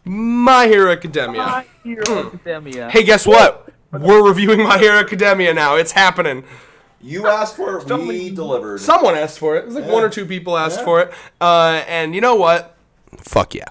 My Hero Academia. My Hero Academia. Hey, guess what? We're reviewing My Hero Academia now. It's happening. You asked for it, we delivered. Someone asked for it. It was like one or two people asked for it. And you know what? Fuck yeah.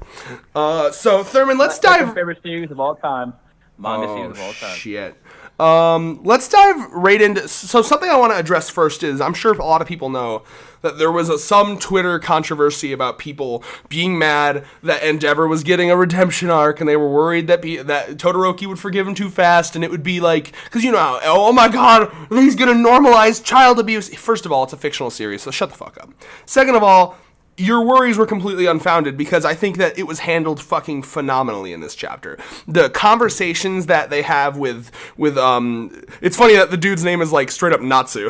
So, Thurman, let's dive... My favorite series of all time. Manga series of all time. Shit. Let's dive right into... So something I want to address first is, I'm sure a lot of people know that there was some Twitter controversy about people being mad that Endeavor was getting a redemption arc, and they were worried that that Todoroki would forgive him too fast, and it would be like... Because you know how, oh my god, he's going to normalize child abuse. First of all, it's a fictional series, so shut the fuck up. Second of all, your worries were completely unfounded because I think that it was handled fucking phenomenally in this chapter. The conversations that they have with it's funny that the dude's name is like straight up Natsu.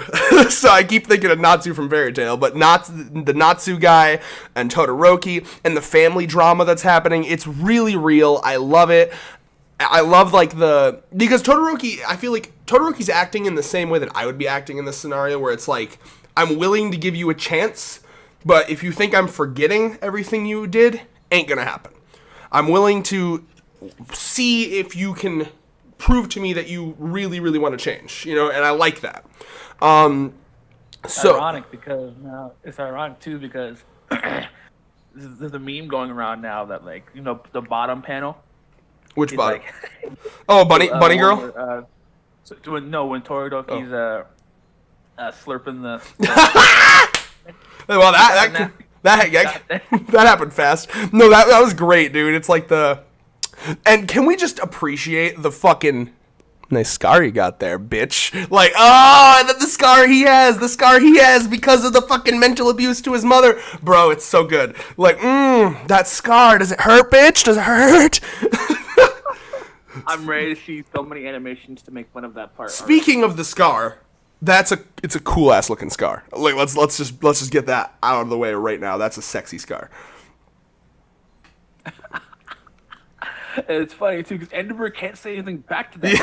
So I keep thinking of Natsu from Fairy Tail, but the Natsu guy and Todoroki and the family drama that's happening, it's really real. I love it. I love because Todoroki, I feel like Todoroki's acting in the same way that I would be acting in this scenario where it's like, I'm willing to give you a chance, but if you think I'm forgetting everything you did, ain't gonna happen. I'm willing to see if you can prove to me that you really, really want to change, and I like that. It's ironic because it's ironic too because there's a meme going around now that the bottom panel. Which bottom? Bunny girl. When Todoroki's slurping the. Well, that happened fast. No, that was great, dude. It's like and can we just appreciate the fucking nice scar you got there, bitch? Like, and then the scar he has because of the fucking mental abuse to his mother. Bro, it's so good. Like, that scar, does it hurt, bitch? Does it hurt? I'm ready to see so many animations to make fun of that part. Speaking of the scar, it's a cool ass looking scar. Like let's just get that out of the way right now. That's a sexy scar. It's funny too because Endeavor can't say anything back to that.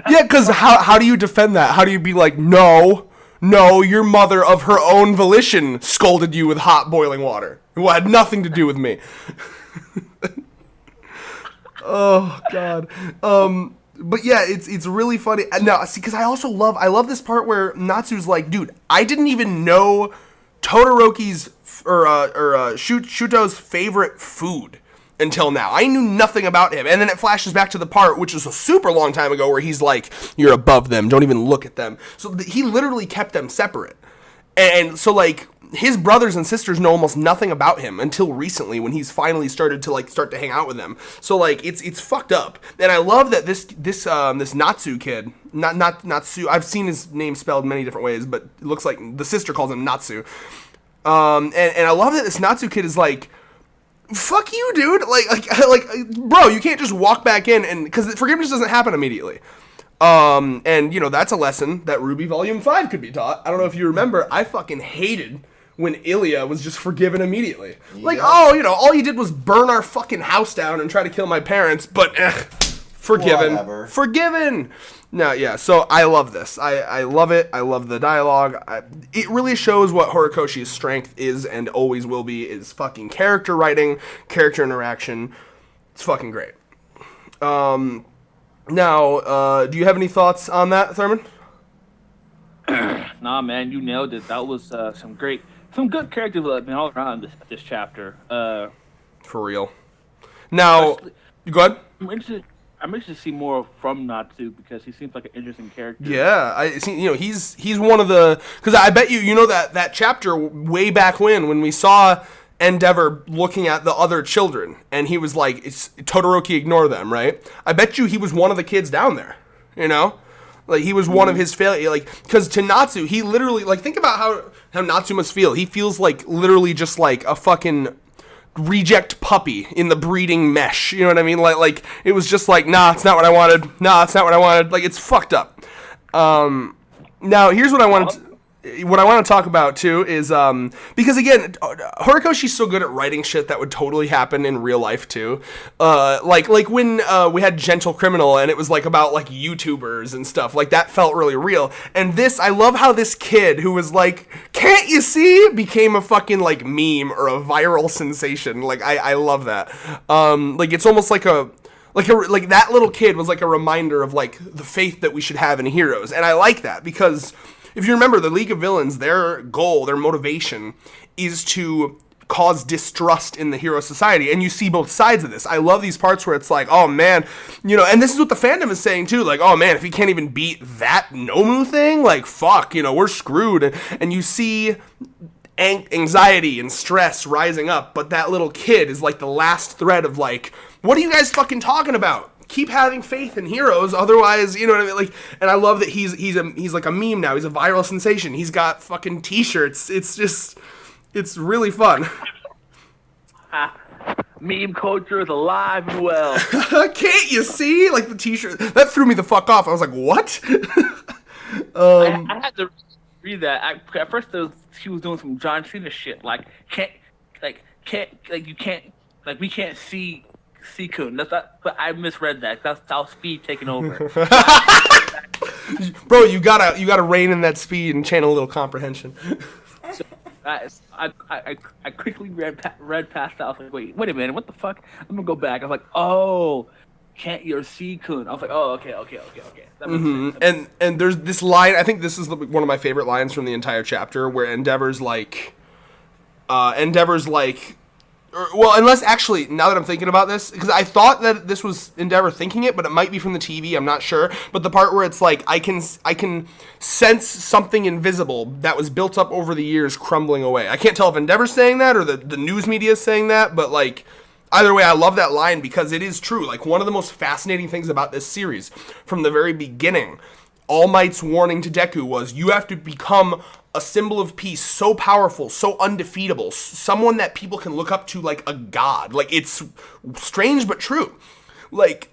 Yeah, because how do you defend that? How do you be like, no, your mother of her own volition scolded you with hot boiling water. It had nothing to do with me. Oh God. But yeah, it's really funny. Now, see, because I love this part where Natsu's like, dude, I didn't even know Todoroki's or Shuto's favorite food until now. I knew nothing about him. And then it flashes back to the part, which was a super long time ago, where he's like, you're above them, don't even look at them. So he literally kept them separate. And so, like, his brothers and sisters know almost nothing about him until recently when he's finally started to hang out with them. So, like, it's fucked up. And I love that this Natsu kid, not Natsu, I've seen his name spelled many different ways, but it looks like the sister calls him Natsu. And I love that this Natsu kid is like, fuck you, dude. Like, bro, you can't just walk back in and, because forgiveness doesn't happen immediately. And, that's a lesson that Ruby Volume 5 could be taught. I don't know if you remember, I fucking hated when Ilya was just forgiven immediately. Yeah. Like, all you did was burn our fucking house down and try to kill my parents, but forgiven. Whatever. Forgiven! No, yeah, so I love this. I love it. I love the dialogue. It really shows what Horikoshi's strength is and always will be, is fucking character writing, character interaction. It's fucking great. Now, do you have any thoughts on that, Thurman? Nah, man, you nailed it. That was some good character development all around this chapter. For real. Now, go ahead. I'm interested to see more from Natsu because he seems like an interesting character. Yeah, I see. He's one of the, because I bet you that chapter way back when we saw Endeavor looking at the other children, and he was like, "It's Todoroki, ignore them," right? I bet you he was one of the kids down there. Like, he was one of his failure, like, because to Natsu, he literally, like, think about how Natsu must feel. He feels like literally just like a fucking reject puppy in the breeding mesh. You know what I mean? Like it was just like, nah, it's not what I wanted. Nah, it's not what I wanted. Like, it's fucked up. Now, here's what I wanted to... what I want to talk about too is because again, Horikoshi's so good at writing shit that would totally happen in real life too. Like when we had Gentle Criminal and it was like about like YouTubers and stuff, like that felt really real. And this, I love how this kid who was like, "Can't you see?" became a fucking like meme or a viral sensation. Like I love that. Like it's almost like like that little kid was like a reminder of like the faith that we should have in heroes. And I like that because if you remember, the League of Villains, their goal, their motivation is to cause distrust in the hero society, and you see both sides of this. I love these parts where it's like, oh man, and this is what the fandom is saying too, like, oh man, if he can't even beat that Nomu thing, like, fuck, we're screwed. And you see anxiety and stress rising up, but that little kid is like the last thread of like, what are you guys fucking talking about? Keep having faith in heroes, otherwise, you know what I mean? Like, and I love that he's like a meme now. He's a viral sensation. He's got fucking t-shirts. It's really fun. Meme culture is alive and well. Can't you see? Like the t-shirt that threw me the fuck off. I was like, what? I had to read that. At first, he was doing some John Cena shit. Like, we can't see Kun. That's not, but I misread that. That's how speed taking over. Bro, you gotta rein in that speed and channel a little comprehension. So, I quickly read past that. I was like, wait a minute, what the fuck? I'm gonna go back. I was like, oh, can't you see Kun? I was like, oh, okay. That makes sense. And there's this line. I think this is one of my favorite lines from the entire chapter, where Endeavor's like, well, unless actually, now that I'm thinking about this, because I thought that this was Endeavor thinking it, but it might be from the TV, I'm not sure. But the part where it's like, I can sense something invisible that was built up over the years crumbling away. I can't tell if Endeavor's saying that or the news media is saying that, but like, either way, I love that line because it is true. Like, one of the most fascinating things about this series, from the very beginning, All Might's warning to Deku was, you have to become a symbol of peace so powerful, so undefeatable, someone that people can look up to like a god. Like, it's strange but true. Like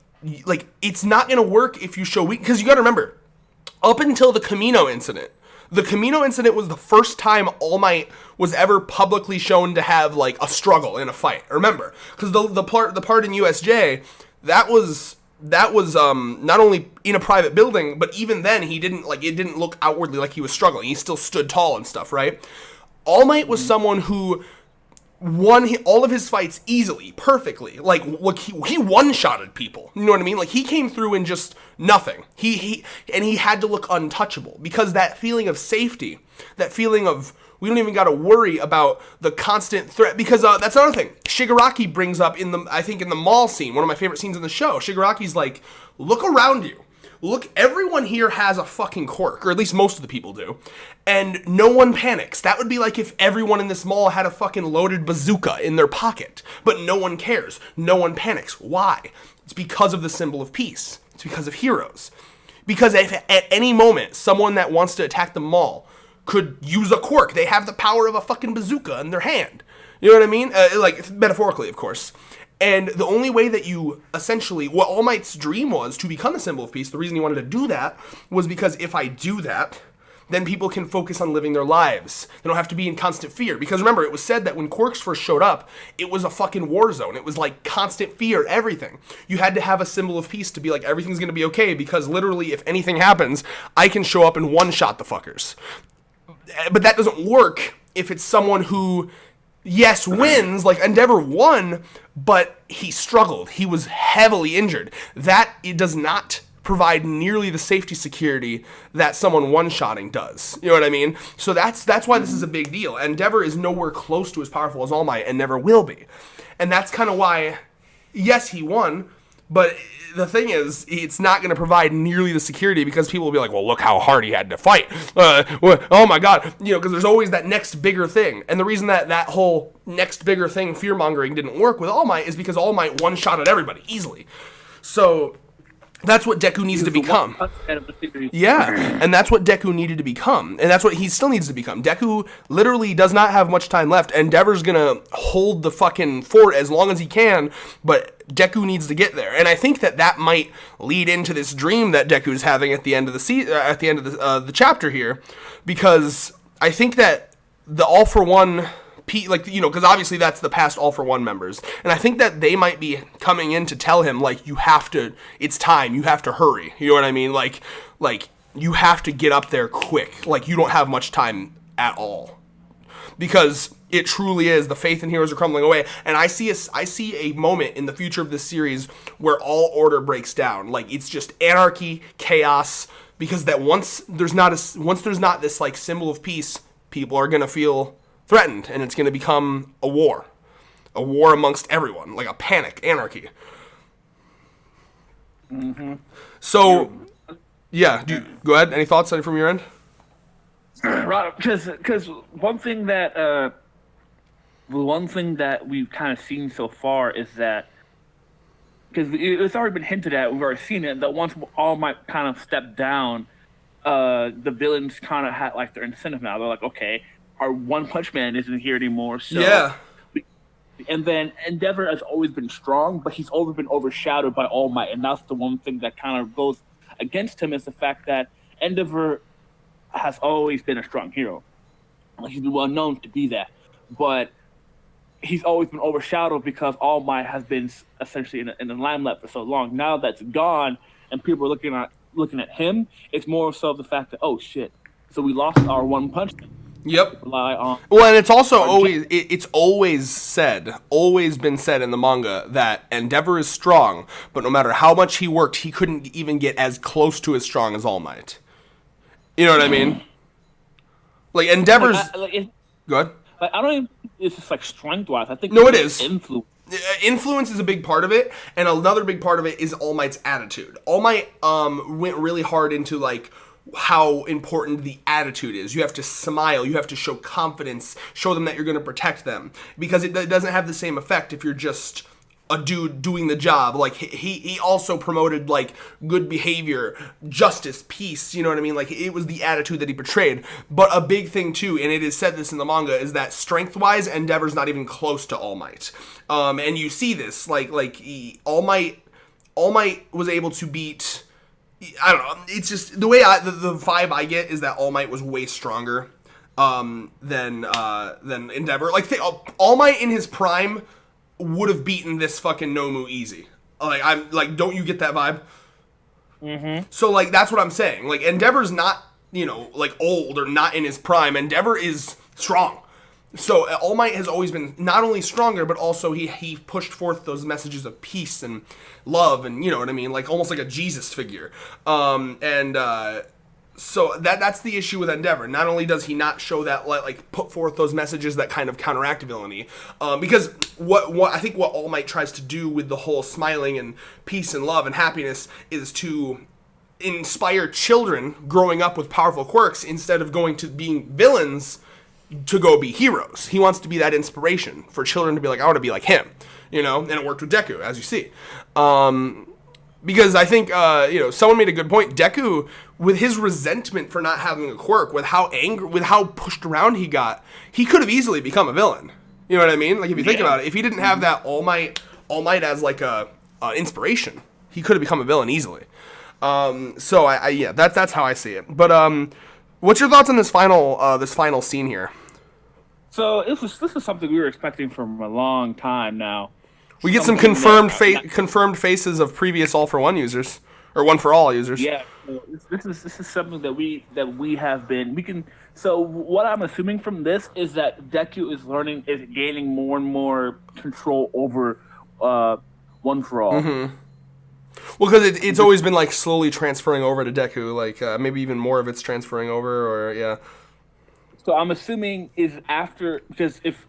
it's not gonna work if you show weak, because you gotta remember, up until the Camino incident was the first time All Might was ever publicly shown to have like a struggle in a fight. Remember, because the part in USJ, that was not only in a private building, but even then it didn't look outwardly like he was struggling. He still stood tall and stuff, right? All Might was someone who won all of his fights easily, perfectly. Like, he one-shotted people. You know what I mean? Like, he came through in just nothing. He had to look untouchable, because that feeling of safety, that feeling of, we don't even got to worry about the constant threat, because that's another thing Shigaraki brings up in the mall scene, one of my favorite scenes in the show. Shigaraki's like, look around you. Look, everyone here has a fucking quirk, or at least most of the people do, and no one panics. That would be like if everyone in this mall had a fucking loaded bazooka in their pocket, but no one cares. No one panics. Why? It's because of the symbol of peace. It's because of heroes. Because if at any moment someone that wants to attack the mall could use a quirk, they have the power of a fucking bazooka in their hand. You know what I mean? Like, metaphorically, of course. And the only way that you, essentially, what All Might's dream was to become a symbol of peace, the reason he wanted to do that was because if I do that, then people can focus on living their lives. They don't have to be in constant fear. Because remember, it was said that when quirks first showed up, it was a fucking war zone. It was like constant fear, everything. You had to have a symbol of peace to be like, everything's going to be okay, because literally, if anything happens, I can show up and one-shot the fuckers. But that doesn't work if it's someone who, yes, wins, like Endeavor won, but he struggled. He was heavily injured. That, it does not provide nearly the safety security that someone one-shotting does. You know what I mean? So that's why this is a big deal. Endeavor is nowhere close to as powerful as All Might, and never will be. And that's kind of why, yes, he won, but the thing is, it's not going to provide nearly the security, because people will be like, well, look how hard he had to fight. Oh my God. Because there's always that next bigger thing. And the reason that whole next bigger thing, fear-mongering, didn't work with All Might is because All Might one-shotted everybody easily. So that's what Deku needs to become. Yeah, and that's what Deku needed to become. And that's what he still needs to become. Deku literally does not have much time left. Endeavor's gonna hold the fucking fort as long as he can, but Deku needs to get there. And I think that might lead into this dream that Deku's having at the end of the chapter here, because I think that the All for One, like, you know, because obviously that's the past All for One members, and I think that they might be coming in to tell him, like, you have to, it's time, you have to hurry. You know what I mean? Like you have to get up there quick. Like, you don't have much time at all. Because it truly is, the faith in heroes are crumbling away, and I see a moment in the future of this series where all order breaks down. Like, it's just anarchy, chaos, because that once there's not this like symbol of peace, people are gonna feel threatened, and it's gonna become a war amongst everyone, like a panic, anarchy. Mm-hmm. So, yeah, go ahead. Any thoughts from your end? Right, because one thing that we've kind of seen so far is that, because it's already been hinted at, we've already seen it, that once All Might kind of stepped down, the villains kind of had like their incentive now. They're like, okay, our One Punch Man isn't here anymore, so yeah. And then Endeavor has always been strong, but he's always been overshadowed by All Might, and that's the one thing that kind of goes against him, is the fact that Endeavor has always been a strong hero. Like, he's been well known to be that, but he's always been overshadowed because All Might has been essentially in the limelight for so long. Now that's gone, and people are looking at him, it's more so the fact that, oh shit, so we lost our One Punch Man. Yep. Rely on. Well, and it's also it's always been said in the manga that Endeavor is strong, but no matter how much he worked, he couldn't even get as close to as strong as All Might. You know what I mean? Like, Endeavor's... Go ahead. Like, I don't even... It's just, like, strength-wise. I think... No, it is. Influence. Influence is a big part of it, and another big part of it is All Might's attitude. All Might went really hard into, like, how important the attitude is. You have to smile. You have to show confidence. Show them that you're going to protect them. Because it doesn't have the same effect if you're just a dude doing the job. Like, he also promoted, like, good behavior, justice, peace, you know what I mean? Like, it was the attitude that he portrayed. But a big thing, too, and it is said this in the manga, is that strength-wise, Endeavor's not even close to All Might. And you see this, All Might was able to beat... I don't know, it's just, the way the vibe I get is that All Might was way stronger than Endeavor. Like, All Might in his prime would have beaten this fucking Nomu easy. Like, don't you get that vibe? Mm-hmm. So, like, that's what I'm saying. Like, Endeavor's not, you know, like, old or not in his prime. Endeavor is strong. So All Might has always been not only stronger, but also he pushed forth those messages of peace and love, and you know what I mean, like almost like a Jesus figure. So that's the issue with Endeavor. Not only does he not show that, like put forth those messages that kind of counteract villainy, because what I think what All Might tries to do with the whole smiling and peace and love and happiness is to inspire children growing up with powerful quirks instead of going to being villains to go be heroes. He wants to be that inspiration for children to be like, I want to be like him, you know, and it worked with Deku, as you see. Because I think, someone made a good point. Deku, with his resentment for not having a quirk, with how pushed around he got, he could have easily become a villain. You know what I mean? Like, if you think about it, if he didn't have that All Might as like a inspiration, he could have become a villain easily. So that's how I see it. But what's your thoughts on this final scene here? So this is something we were expecting from a long time now. We get some confirmed faces of previous All for One users or One for All users. Yeah, this is something that we have been. So what I'm assuming from this is that Deku is gaining more and more control over One for All. Mm-hmm. Well, because it's always been like slowly transferring over to Deku, like maybe even more of it's transferring over, or yeah. So I'm assuming is after, because if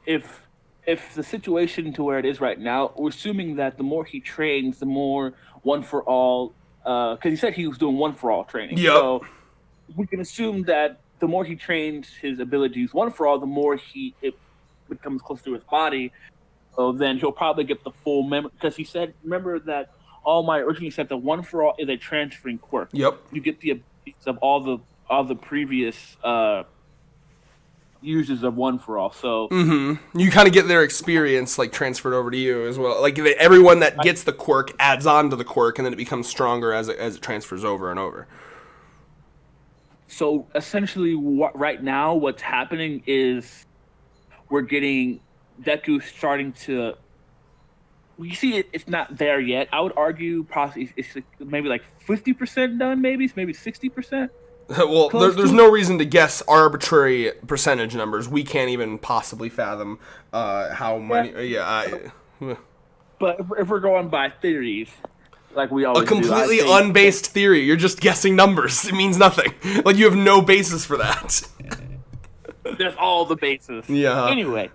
the situation to where it is right now, we're assuming that the more he trains, the more One for All, because he said he was doing One for All training. Yep. So we can assume that the more he trains his abilities One for All, the more it becomes close to his body. So then he'll probably get the full memory, because he said, remember that All Might originally said that One for All is a transferring quirk. Yep. You get the abilities of all the previous users of One for All. So you kind of get their experience like transferred over to you as well. Like everyone that gets the quirk adds on to the quirk, and then it becomes stronger as it transfers over and over. So essentially, right now what's happening is we're getting Deku starting to. We see it's not there yet. I would argue possibly it's maybe like 50% done, maybe 60%. Well, there's no reason to guess arbitrary percentage numbers. We can't even possibly fathom how many. But if we're going by theories, like we always a completely do, unbased theory. You're just guessing numbers. It means nothing. Like you have no basis for that. There's all the basis. Yeah. Anyway,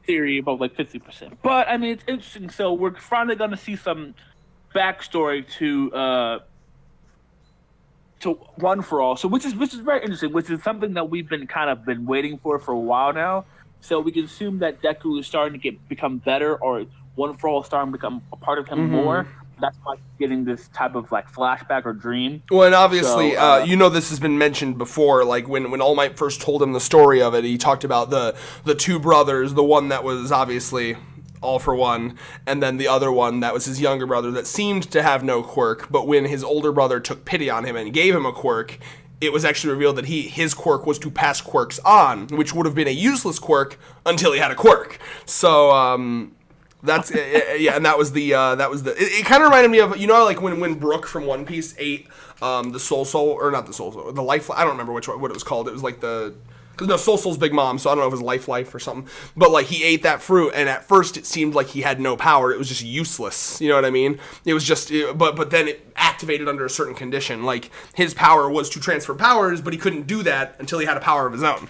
theory about like 50%. But I mean, it's interesting. So we're finally going to see some backstory to One for All. So which is very interesting. Which is something that we've been waiting for a while now. So we can assume that Deku is starting to become better, or One for All is starting to become a part of him more. That's why he's getting this type of like flashback or dream. Well, and obviously, this has been mentioned before. Like when All Might first told him the story of it, he talked about the two brothers, the one that was obviously All for One, and then the other one that was his younger brother that seemed to have no quirk. But when his older brother took pity on him and gave him a quirk, it was actually revealed that his quirk was to pass quirks on, which would have been a useless quirk until he had a quirk. So. That's and that was the it kind of reminded me of like when Brook from One Piece ate the Soul or not the Soul, the Life. I don't remember what it was called. It was like Soul's Big Mom, so I don't know if it was Life or something. But like he ate that fruit, and at first it seemed like he had no power. It was just useless. You know what I mean? It was just but then it activated under a certain condition. Like his power was to transfer powers, but he couldn't do that until he had a power of his own.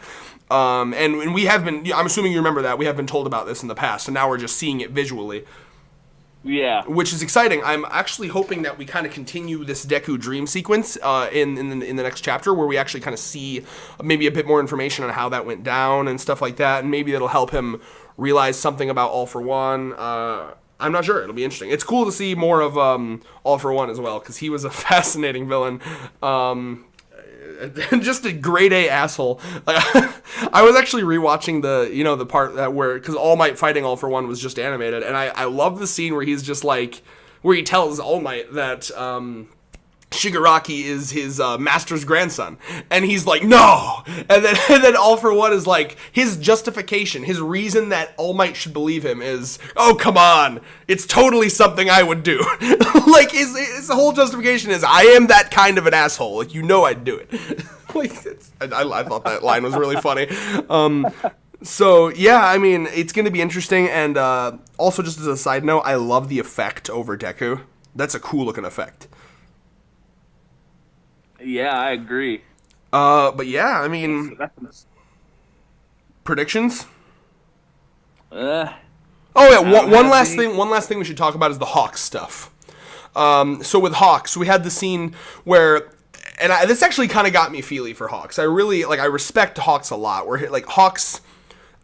And we have been, I'm assuming you remember that, we have been told about this in the past, and now we're just seeing it visually. Yeah. Which is exciting. I'm actually hoping that we kind of continue this Deku dream sequence in the next chapter, where we actually kind of see maybe a bit more information on how that went down and stuff like that, and maybe it'll help him realize something about All for One. I'm not sure. It'll be interesting. It's cool to see more of All for One as well, because he was a fascinating villain. Just a grade A asshole. Like, I was actually rewatching the part that because All Might fighting All for One was just animated, and I love the scene where he's just like, where he tells All Might that Shigaraki is his master's grandson, and he's like, no, and then All for One is like, his justification, his reason that All Might should believe him is, oh come on, it's totally something I would do. Like his whole justification is, I am that kind of an asshole, like I'd do it. Like I thought that line was really funny. So yeah, I mean, it's gonna be interesting, and also just as a side note, I love the effect over Deku. That's a cool looking effect. Yeah, I agree. But yeah, I mean, predictions. Oh yeah, one last thing we should talk about is the Hawks stuff. So with Hawks, we had the scene where, and this actually kind of got me feely for Hawks. I respect Hawks a lot. Where like Hawks,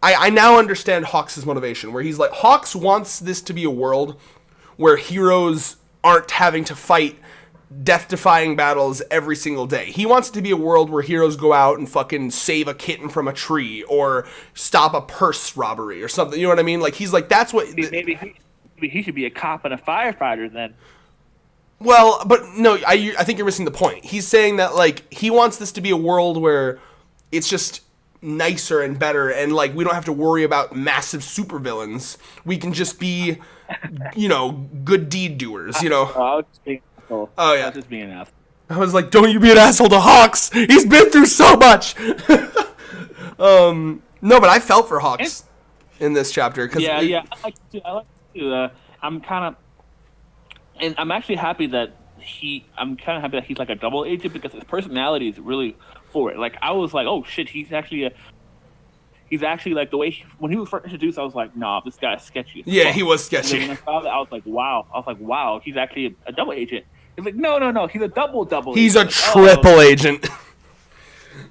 I now understand Hawks' motivation. Where he's like, Hawks wants this to be a world where heroes aren't having to fight death-defying battles every single day. He wants it to be a world where heroes go out and fucking save a kitten from a tree or stop a purse robbery or something. You know what I mean? Like, he's like, that's what... Maybe he should be a cop and a firefighter then. Well, but no, I think you're missing the point. He's saying that, like, he wants this to be a world where it's just nicer and better, and, like, we don't have to worry about massive supervillains. We can just be, good deed doers, Oh yeah, just being an asshole. I was like, "Don't you be an asshole to Hawks? He's been through so much." No, but I felt for Hawks in this chapter because I like to. I'm actually happy that he's like a double agent, because his personality is really for it. Like I was like, oh shit, he's actually like the way when he was first introduced, I was like, nah, this guy's sketchy. Yeah, he was sketchy. And when I saw that, I was like, wow, he's actually a double agent. He's like, no, he's a double. He's agent. A triple agent.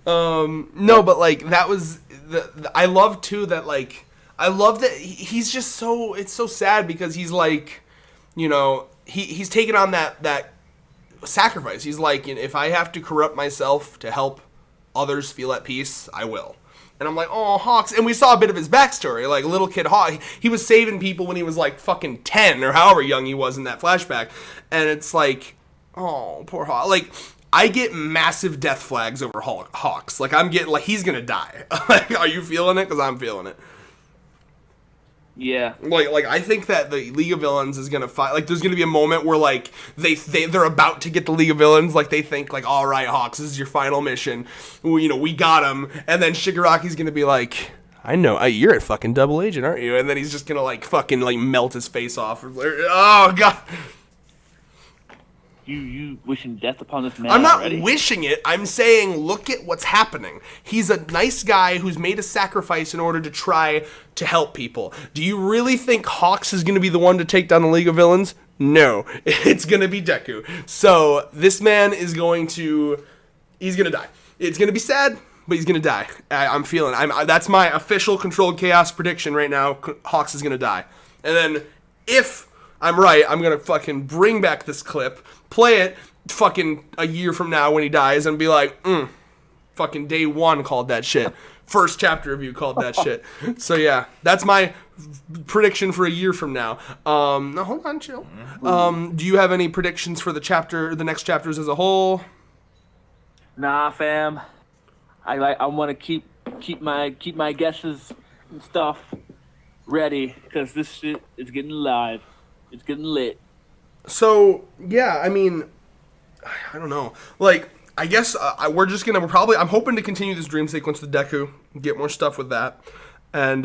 No, but like that was I love too that like I love that he's just so, it's so sad because he's like, he's taken on that sacrifice. He's like, if I have to corrupt myself to help others feel at peace, I will. And I'm like, oh, Hawks. And we saw a bit of his backstory. Like, little kid Hawk, he was saving people when he was, like, fucking 10 or however young he was in that flashback. And it's like, oh, poor Hawk. Like, I get massive death flags over Hawks. Like, I'm getting, like, he's gonna die. Like, are you feeling it? Because I'm feeling it. Yeah. Like I think that the League of Villains is gonna fight. Like, there's gonna be a moment where like they're about to get the League of Villains. Like, they think like, all right, Hawks, this is your final mission. We got him. And then Shigaraki's gonna be like, I know, you're a fucking double agent, aren't you? And then he's just gonna like fucking like melt his face off. Oh god. You wishing death upon this man I'm not already? wishing it. I'm saying, look at what's happening. He's a nice guy who's made a sacrifice in order to try to help people. Do you really think Hawks is going to be the one to take down the League of Villains? No. It's going to be Deku. So, this man is going to... He's going to die. It's going to be sad, but he's going to die. I'm feeling... That's my official Controlled Chaos prediction right now. Hawks is going to die. And then, if I'm right, I'm going to fucking bring back this clip, play it fucking a year from now when he dies, and be like, fucking day one called that shit. First chapter review called that shit. So yeah, that's my prediction for a year from now. No, hold on, chill. Do you have any predictions for the next chapters as a whole? Nah, fam. I want to keep my guesses and stuff ready, because this shit is getting live. It's getting lit. So, yeah, I mean, I don't know. Like, I guess I'm hoping to continue this dream sequence with Deku, get more stuff with that, and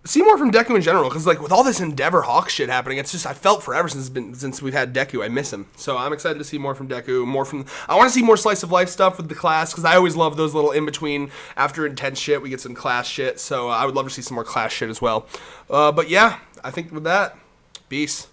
see more from Deku in general, because, like, with all this Endeavor Hawk shit happening, it's just, I felt forever since we've had Deku, I miss him. So I'm excited to see more from Deku, I want to see more slice of life stuff with the class, because I always love those little in-between, after intense shit, we get some class shit, so I would love to see some more class shit as well. But yeah, I think with that, peace.